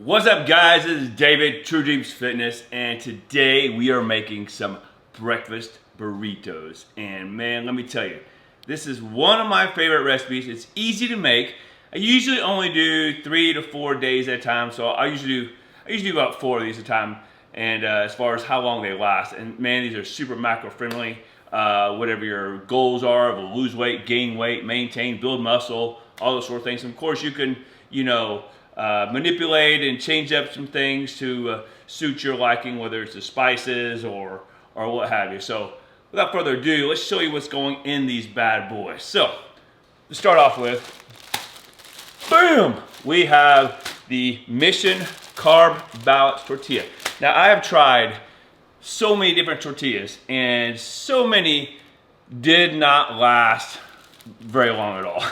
What's up, guys? This is David, True Dreams Fitness, and today we are making some breakfast burritos. And man, let me tell you, this is one of my favorite recipes. It's easy to make. I usually only do 3 to 4 days at a time, so I usually do about 4 of these at a time. And as far as how long they last, and man, these are super macro friendly. Whatever your goals are, of lose weight, gain weight, maintain, build muscle, all those sort of things. And of course, you can, manipulate and change up some things to suit your liking, whether it's the spices or what have you. So without further ado, let's show you what's going in these bad boys. So to start off with, boom, we have the Mission Carb Balance Tortilla. Now I have tried so many different tortillas and so many did not last very long at all.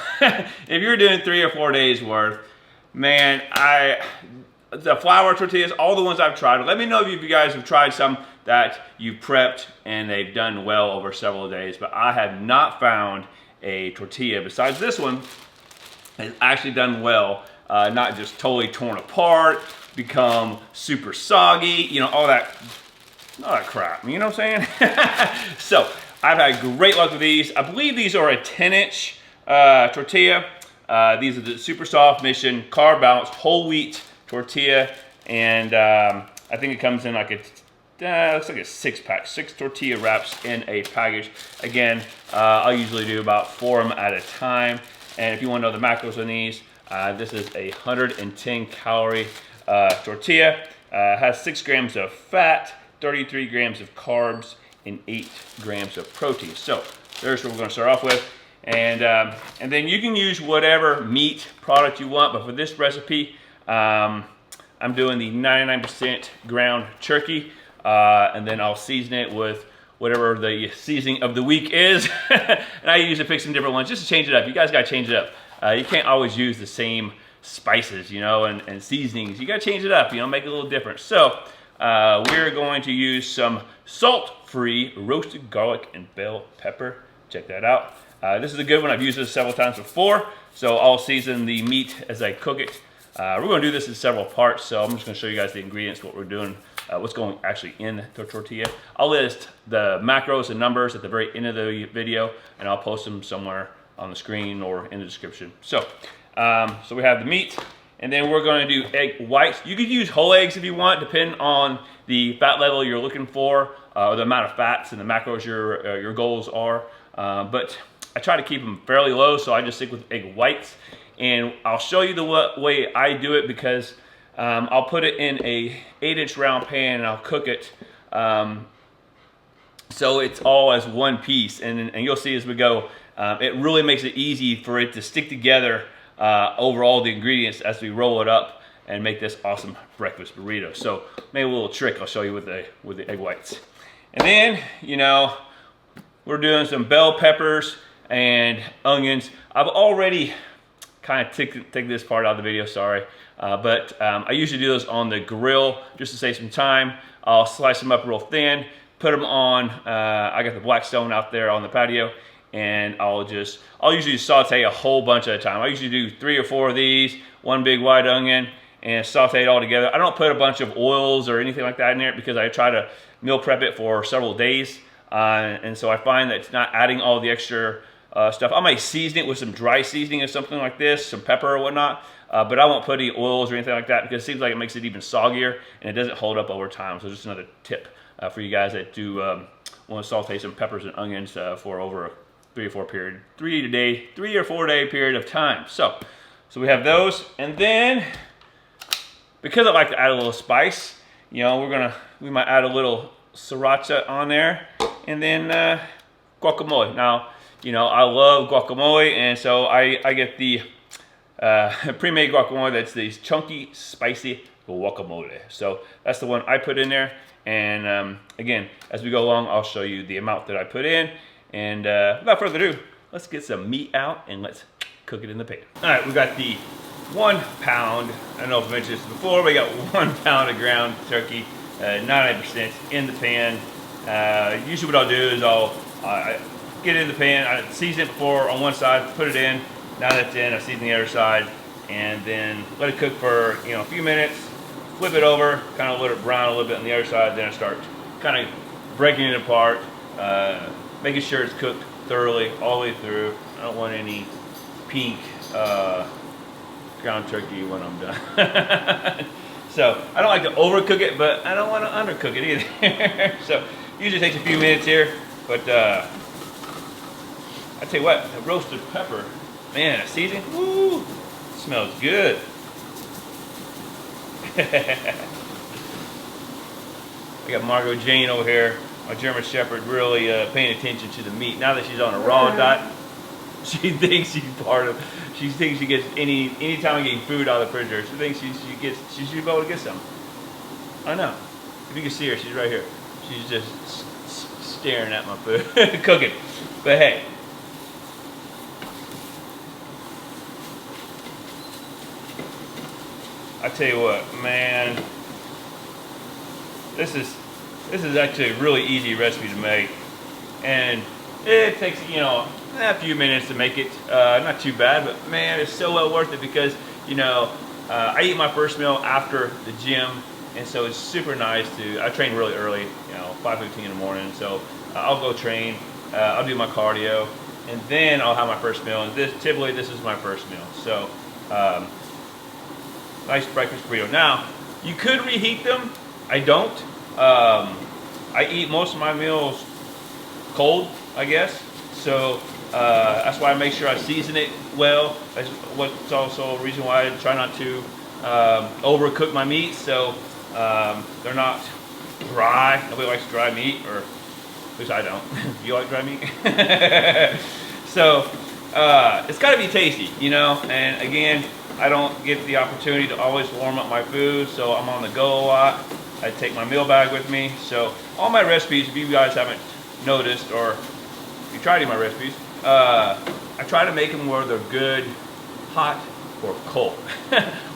If you're doing 3 or 4 days worth, man, the flour tortillas, all the ones I've tried, let me know if you guys have tried some that you prepped and they've done well over several days, but I have not found a tortilla besides this one has actually done well, not just totally torn apart, become super soggy, all that crap, you know what I'm saying? So I've had great luck with these. I believe these are a 10-inch tortilla. These are the super soft Mission Carb Balance whole wheat tortilla, and I think it comes in like looks like a 6-pack, 6 tortilla wraps in a package. Again, I usually do about 4 of them at a time. And if you want to know the macros on these, this is a 110 calorie tortilla. Has 6 grams of fat, 33 grams of carbs, and 8 grams of protein. So there's what we're going to start off with. And then you can use whatever meat product you want, but for this recipe, I'm doing the 99% ground turkey, and then I'll season it with whatever the seasoning of the week is. And I usually pick some different ones just to change it up. You guys got to change it up. You can't always use the same spices, and seasonings. You got to change it up, make it a little different. So we're going to use some salt-free roasted garlic and bell pepper. Check that out. This is a good one. I've used this several times before, so I'll season the meat as I cook it. We're going to do this in several parts, so I'm just going to show you guys the ingredients, what we're doing, what's going actually in the tortilla. I'll list the macros and numbers at the very end of the video, and I'll post them somewhere on the screen or in the description. So, so we have the meat, and then we're going to do egg whites. You could use whole eggs if you want, depending on the fat level you're looking for, or the amount of fats and the macros your goals are. But I try to keep them fairly low, so I just stick with egg whites. And I'll show you the way I do it, because I'll put it in a 8-inch round pan and I'll cook it so it's all as one piece. And you'll see as we go, it really makes it easy for it to stick together over all the ingredients as we roll it up and make this awesome breakfast burrito. So maybe a little trick I'll show you with the egg whites. And then, we're doing some bell peppers and onions. I've already kind of taken this part out of the video, sorry. But I usually do those on the grill just to save some time. I'll slice them up real thin, put them on, I got the Blackstone out there on the patio, and I'll usually saute a whole bunch at a time. I usually do 3 or 4 of these, 1 big white onion, and saute it all together. I don't put a bunch of oils or anything like that in there because I try to meal prep it for several days. And so I find that it's not adding all the extra stuff. I might season it with some dry seasoning or something like this, some pepper or whatnot, but I won't put any oils or anything like that because it seems like it makes it even soggier and it doesn't hold up over time. So just another tip for you guys that do want to saute some peppers and onions for over a 3 or 4 or 4 day period of time. So we have those, and then because I like to add a little spice, we might add a little sriracha on there, and then guacamole. Now, I love guacamole, and so I get the pre-made guacamole. That's these chunky, spicy guacamole. So that's the one I put in there. And again, as we go along, I'll show you the amount that I put in. And without further ado, let's get some meat out and let's cook it in the pan. All right, we got the 1 pound. I don't know if I mentioned this before. We got 1 pound of ground turkey, 99% in the pan. Usually what I'll do is I'll get it in the pan, I season it before on one side, put it in. Now that's in, I season the other side, and then let it cook for a few minutes. flip it over, kind of let it brown a little bit on the other side, then I start kind of breaking it apart, making sure it's cooked thoroughly all the way through. I don't want any pink ground turkey when I'm done. So I don't like to overcook it, but I don't want to undercook it either. So usually takes a few minutes here, but I tell you what, the roasted pepper, man, the seasoning, woo, smells good. I got Margot Jane over here, my German Shepherd, really paying attention to the meat. Now that she's on a raw diet, she thinks she's part of. She thinks she gets anytime I'm getting food out of the refrigerator. She thinks she should be able to get some. I know. If you can see her, she's right here. She's just staring at my food, cooking. But hey. I tell you what, man, this is actually a really easy recipe to make, and it takes, you know, a few minutes to make it. Not too bad, but man, it's so well worth it because, you know, I eat my first meal after the gym, and so it's super nice to. I train really early, you know, 5:15 in the morning, so I'll go train. I'll do my cardio, and then I'll have my first meal. And typically this is my first meal, so. Nice breakfast burrito. Now, you could reheat them. I don't. I eat most of my meals cold, I guess. So that's why I make sure I season it well. That's what's also a reason why I try not to overcook my meat, so they're not dry. Nobody likes dry meat, or at least I don't. Do you like dry meat? So it's got to be tasty, you know. And again, I don't get the opportunity to always warm up my food, so I'm on the go a lot. I take my meal bag with me. So all my recipes, if you guys haven't noticed, or if you tried any of my recipes, I try to make them where they're good, hot or cold,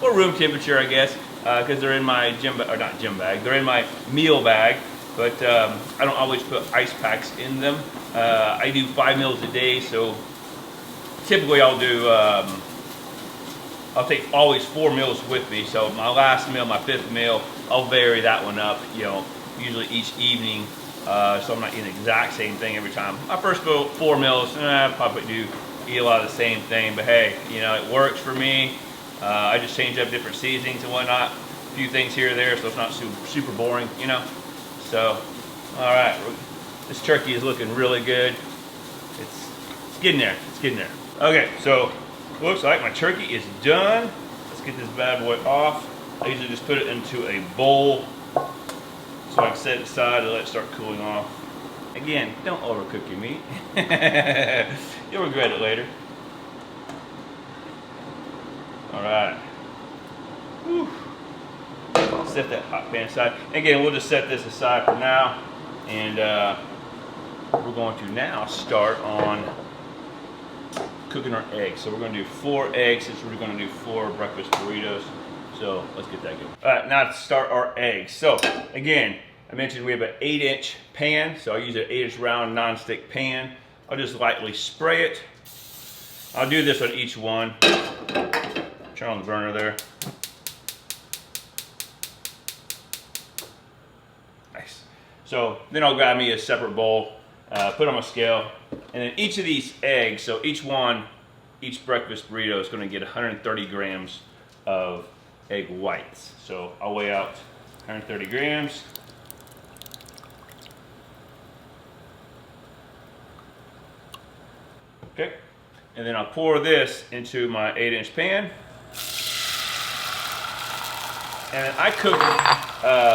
or room temperature, I guess, because they're in my they're in my meal bag. But I don't always put ice packs in them. I do 5 meals a day, so typically I'll do. I'll take always 4 meals with me. So my last meal, my 5th meal, I'll vary that one up, you know, usually each evening. So I'm not eating the exact same thing every time. My first 4 meals, I probably do eat a lot of the same thing, but hey, you know, it works for me. I just change up different seasonings and whatnot, a few things here or there, so it's not super boring, you know. So, all right, this turkey is looking really good. It's getting there. It's getting there. Okay, so. Looks like my turkey is done. Let's get this bad boy off. I usually just put it into a bowl so I can set it aside and let it start cooling off. Again, don't overcook your meat. You'll regret it later. All right. Whew. Set that hot pan aside. Again, we'll just set this aside for now, and we're going to now start on cooking our eggs. So we're going to do 4 eggs since we're going to do 4 breakfast burritos. So let's get that going. All right, now to start our eggs. So again, I mentioned we have an 8-inch pan. So I use an 8-inch round non-stick pan. I'll just lightly spray it. I'll do this on each one. Turn on the burner there. Nice. So then I'll grab me a separate bowl, put on my scale, and then each of these eggs, so each breakfast burrito is going to get 130 grams of egg whites. So I'll weigh out 130 grams. Okay, and then I'll pour this into my 8-inch pan. And I cook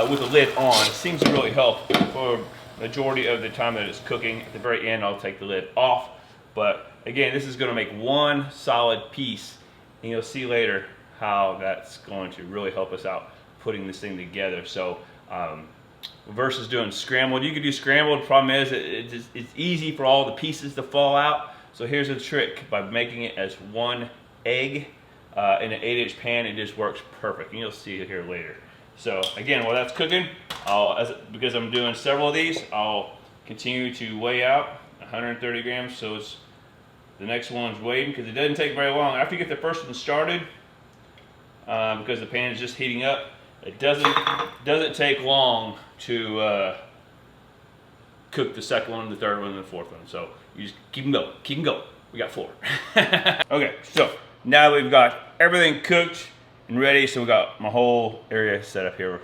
with the lid on. It seems to really help for the majority of the time that it's cooking. At the very end, I'll take the lid off. But again, this is going to make one solid piece, and you'll see later how that's going to really help us out putting this thing together. So versus doing scrambled, you could do scrambled. The problem is it's easy for all the pieces to fall out. So here's a trick: by making it as one egg in an 8-inch pan, it just works perfect, and you'll see it here later. So again, while that's cooking, because I'm doing several of these, I'll continue to weigh out 130 grams. So it's the next one's waiting, because it doesn't take very long after you get the first one started, because the pan is just heating up. It doesn't take long to cook the second one, the third one, and the fourth one. So you just keep them going. We got 4. Okay, so now we've got everything cooked and ready. So we got my whole area set up here.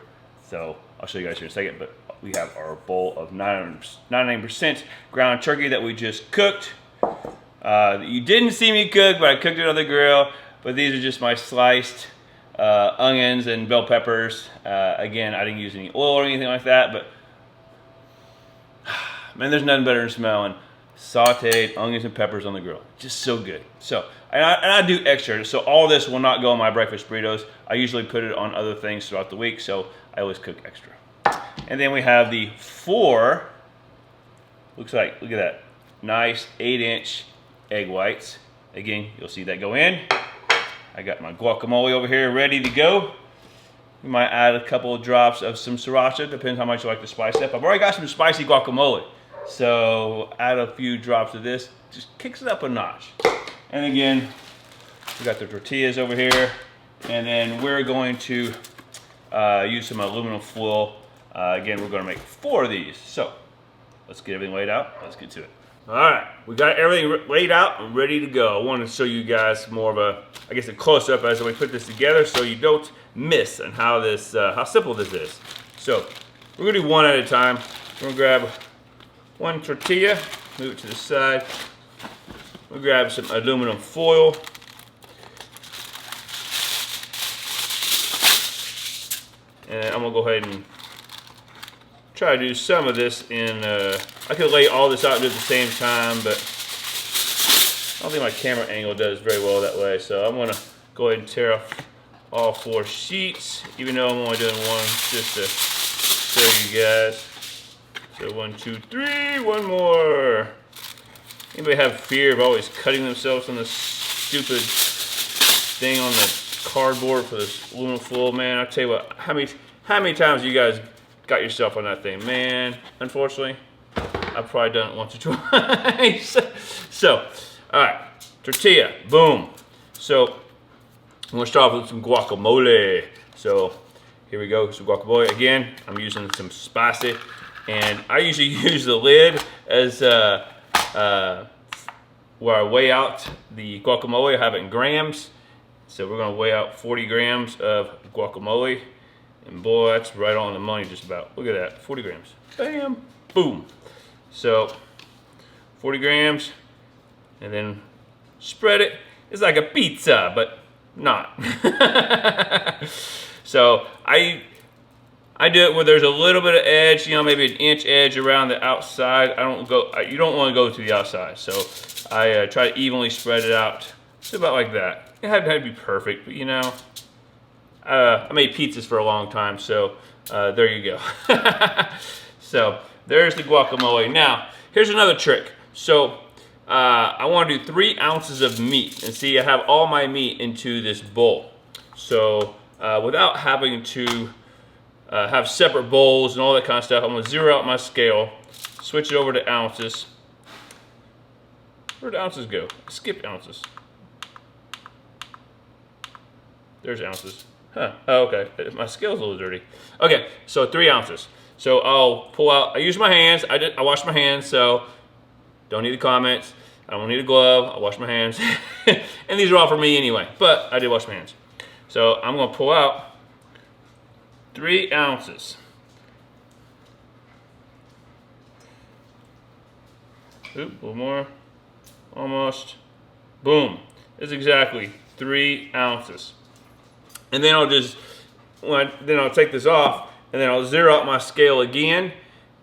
So I'll show you guys here in a second, but we have our bowl of 99% ground turkey that we just cooked. You didn't see me cook, but I cooked it on the grill. But these are just my sliced onions and bell peppers. Again, I didn't use any oil or anything like that, but man, there's nothing better than smelling sauteed onions and peppers on the grill. Just so good. So, and I do extra, so all this will not go on my breakfast burritos. I usually put it on other things throughout the week, so I always cook extra. And then we have the 4, look at that, nice 8-inch egg whites. Again, you'll see that go in. I got my guacamole over here ready to go. You might add a couple of drops of some sriracha, depends how much you like to spice up. I've already got some spicy guacamole, so add a few drops of this, just kicks it up a notch. And again, we got the tortillas over here, and then we're going to use some aluminum foil. Again, we're going to make 4 of these. So let's get everything laid out. Let's get to it. All right, we got everything laid out and ready to go. I wanted to show you guys more of a, I guess, a close-up as we put this together, so you don't miss on how this, how simple this is. So we're gonna do one at a time. We're gonna grab one tortilla, move it to the side. We'll grab some aluminum foil. And I'm gonna go ahead and try to do some of this in, I could lay all this out and do it at the same time, but I don't think my camera angle does very well that way. So I'm gonna go ahead and tear off all 4 sheets, even though I'm only doing one, just to show you guys. So 1, 2, 3, one more. Anybody have fear of always cutting themselves on this stupid thing on the cardboard for this aluminum foil? Man, I'll tell you what, how many times you guys got yourself on that thing? Man, unfortunately, I've probably done it once or twice. So, all right, tortilla, boom. So, I'm gonna start off with some guacamole. So, here we go, some guacamole. Again, I'm using some spicy, and I usually use the lid as where I weigh out the guacamole. I have it in grams. So we're gonna weigh out 40 grams of guacamole. And boy, that's right on the money just about. Look at that, 40 grams. Bam, boom. So 40 grams, and then spread it. It's like a pizza, but not. So I do it where there's a little bit of edge, you know, maybe an inch edge around the outside. You don't want to go to the outside. So I try to evenly spread it out, just about like that. It had to be perfect, but you know, I made pizzas for a long time, so there you go. So there's the guacamole. Now, here's another trick. So I want to do 3 ounces of meat, and see, I have all my meat into this bowl. So without having to have separate bowls and all that kind of stuff, I'm going to zero out my scale, switch it over to ounces. Where'd ounces go? I skipped ounces. There's ounces. Huh, oh, okay, my scale's a little dirty. Okay, so 3 ounces. So I'll pull out, I use my hands, I wash my hands, so don't need the comments. I don't need a glove, I wash my hands. And these are all for me anyway, but I did wash my hands. So I'm gonna pull out 3 ounces. Oop, a little more, almost. Boom, it's exactly 3 ounces. And then I'll just, then I'll take this off, and then I'll zero out my scale again,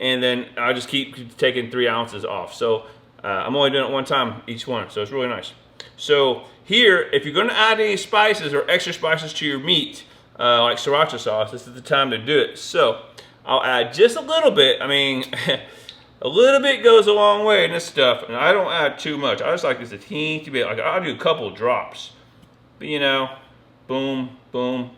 and then I'll just keep taking 3 ounces off. So I'm only doing it one time each one, so it's really nice. So here, if you're gonna add any spices or extra spices to your meat, like sriracha sauce, this is the time to do it. So I'll add just a little bit. I mean, a little bit goes a long way in this stuff, and I don't add too much. I just like this a teeny bit. Like I'll do a couple drops, but you know, boom, boom,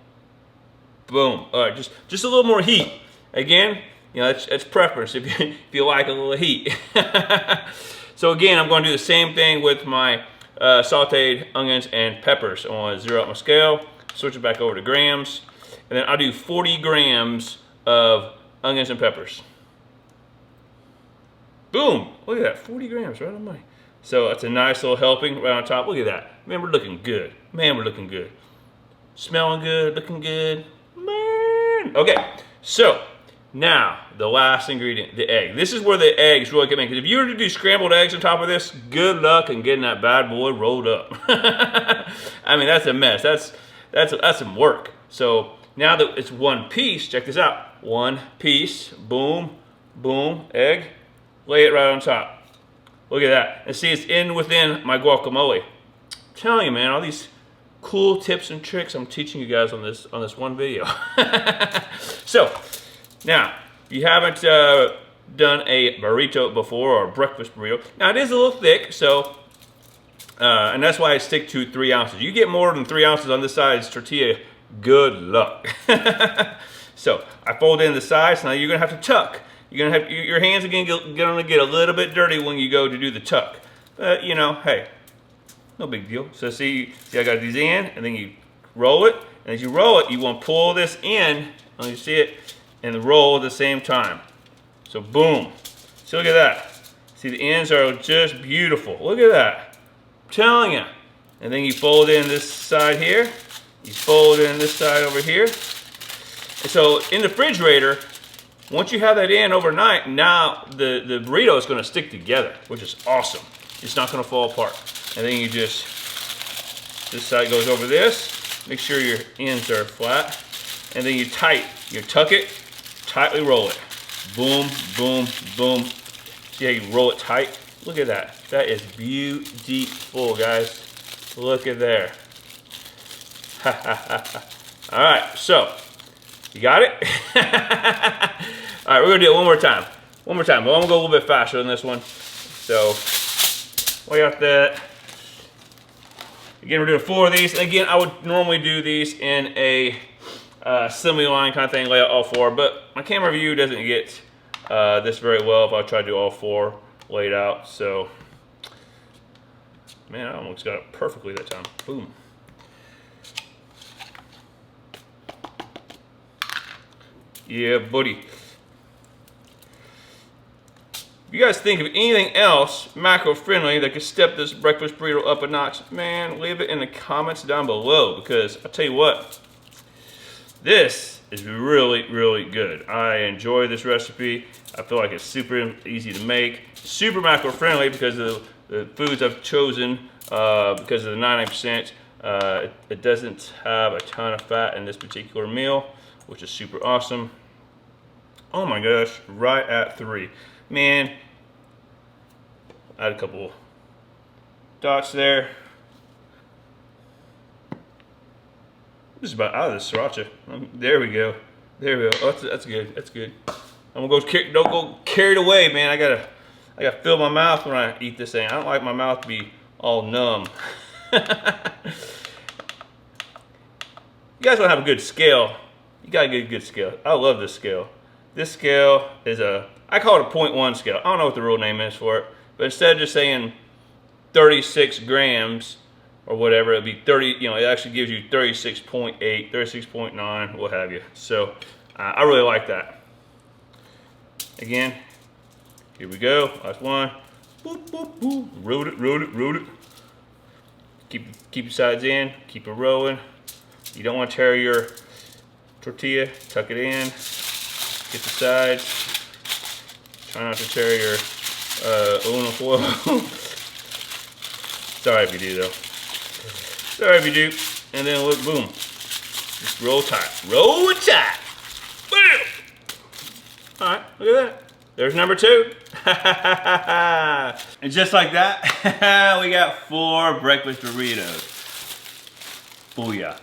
boom. All right, just a little more heat. Again, you know, it's preference if you like a little heat. So again, I'm going to do the same thing with my sauteed onions and peppers. I want to zero out my scale, switch it back over to grams, And then I'll do 40 grams of onions and peppers. Boom! Look at that, 40 grams right on my. So that's a nice little helping right on top. Look at that. Man, we're looking good. Man, we're looking good. Smelling good, looking good. Man. Okay, so now the last ingredient, the egg. This is where the eggs really come in. Because if you were to do scrambled eggs on top of this, good luck in getting that bad boy rolled up. I mean, that's a mess. That's some work. So now that it's one piece, check this out. One piece, boom, boom, egg. Lay it right on top. Look at that. And see, it's within my guacamole. I'm telling you, man, all these cool tips and tricks I'm teaching you guys on this one video. So, now, if you haven't done a burrito before, or a breakfast burrito, now it is a little thick, so, and that's why I stick to 3 ounces. You get more than 3 ounces on this size tortilla, good luck. So, I fold in the sides. Now you're gonna have to tuck. You're gonna have your hands are gonna get a little bit dirty when you go to do the tuck. But you know, hey, no big deal. So see I got these in, and then you roll it. And as you roll it, you want to pull this in. And you see it, and roll at the same time. So boom. So look at that. See, the ends are just beautiful. Look at that. I'm telling you. And then you fold in this side here. You fold in this side over here. And so in the refrigerator, once you have that in overnight, now the burrito is going to stick together, which is awesome. It's not going to fall apart. And then you just, this side goes over this. Make sure your ends are flat. And then you tuck it, tightly roll it. Boom, boom, boom. See how you roll it tight? Look at that. That is beautiful, guys. Look at there. All right, so you got it? All right, we're gonna do it one more time. One more time, but I'm gonna go a little bit faster than this one. So, we got that. Again, we're doing 4 of these. And again, I would normally do these in a assembly line kind of thing, lay out all 4, but my camera view doesn't get this very well if I try to do all 4 laid out. So, man, I almost got it perfectly that time. Boom. Yeah, buddy. If you guys think of anything else macro-friendly that could step this breakfast burrito up a notch, man, leave it in the comments down below, because I'll tell you what, this is really, really good. I enjoy this recipe. I feel like it's super easy to make, super macro-friendly because of the foods I've chosen, because of the 99%. It doesn't have a ton of fat in this particular meal, which is super awesome. Oh my gosh, right at 3. Man, I had a couple dots there. This is about out of the sriracha. There we go. There we go. Oh, that's good. That's good. I'm gonna don't go carried away, man. I gotta fill my mouth when I eat this thing. I don't like my mouth to be all numb. You guys wanna have a good scale. You gotta get a good scale. I love this scale. This scale is I call it a 0.1 scale. I don't know what the real name is for it, but instead of just saying 36 grams or whatever, it'll be 30, you know, it actually gives you 36.8, 36.9, what have you. So I really like that. Again, here we go, last one. Boop, boop, boop. Roll it, roll it, roll it. Keep your sides in, keep it rolling. You don't want to tear your tortilla, tuck it in, get the sides. Try not to tear your aluminum foil. Sorry if you do though. Sorry if you do. And then look, boom. Just roll tight. Roll it tight. Boom! Alright, look at that. There's number 2. And just like that, we got 4 breakfast burritos. Booyah.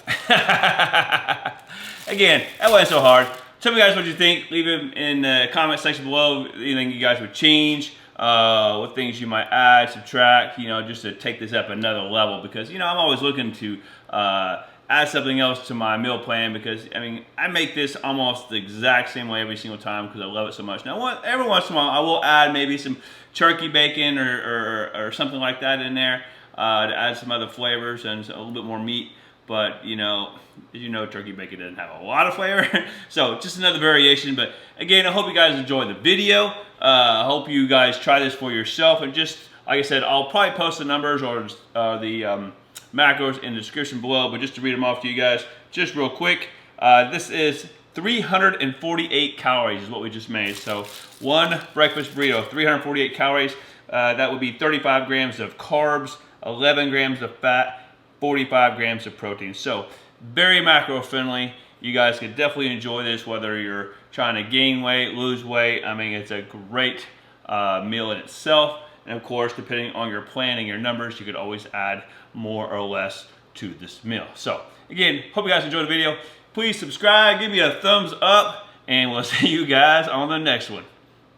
Again, that wasn't so hard. Tell me guys what you think. Leave it in the comment section below. Anything you guys would change, what things you might add, subtract, you know, just to take this up another level. Because, you know, I'm always looking to add something else to my meal plan, because, I mean, I make this almost the exact same way every single time because I love it so much. Now, every once in a while, I will add maybe some turkey bacon or something like that in there to add some other flavors and a little bit more meat. but you know, as you know, turkey bacon doesn't have a lot of flavor. So just another variation. But again, I hope you guys enjoyed the video. I hope you guys try this for yourself. And just like I said, I'll probably post the numbers or the macros in the description below. But just to read them off to you guys, just real quick, this is 348 calories is what we just made. So one breakfast burrito, 348 calories. That would be 35 grams of carbs, 11 grams of fat, 45 grams of protein. So very macro friendly. You guys could definitely enjoy this whether you're trying to gain weight, lose weight. I mean, it's a great meal in itself. And of course, depending on your plan and your numbers, you could always add more or less to this meal. So again, hope you guys enjoyed the video. Please subscribe, give me a thumbs up, and we'll see you guys on the next one.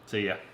See ya.